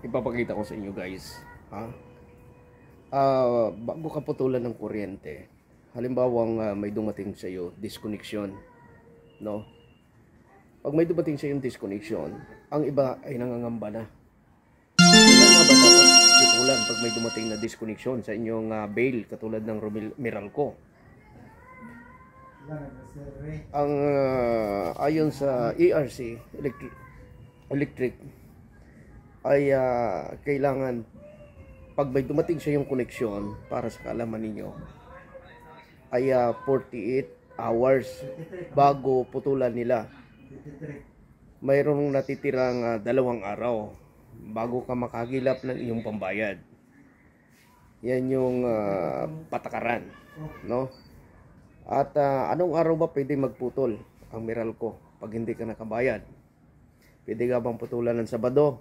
ipapakita ko sa inyo guys, ha? Bago ka putulan ng kuryente, halimbawang may dumating sa iyo disconnection, no? Pag may dumating sa iyo disconnection, ang iba ay nangangamba na. Kailan nga ba dapat putulan pag may dumating na disconnection sa inyong bail katulad ng Meralco? Ang ayon sa ERC electric ay kailangan pag may dumating sa yung koneksyon, para sa kaalaman ninyo, ay 48 hours bago putulan nila. Mayroong natitirang 2 araw bago ka makagilap ng iyong pambayad. Yan yung patakaran, no? At anong araw ba pwede magputol ang Meralco pag hindi ka nakabayad? Pwede ka bang putulan ng Sabado,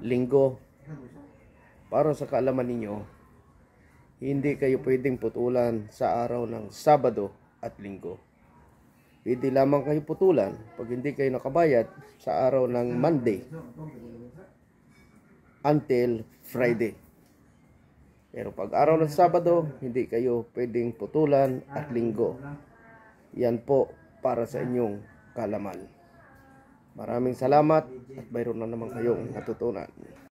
Linggo? Para sa kaalaman ninyo, hindi kayo pwedeng putulan sa araw ng Sabado at Linggo. Pwede lamang kayo putulan pag hindi kayo nakabayad sa araw ng Monday until Friday. Pero pag araw ng Sabado, hindi kayo pwedeng putulan at Linggo. Yan po para sa inyong kaalaman. Maraming salamat at mayroon na naman kayong natutunan.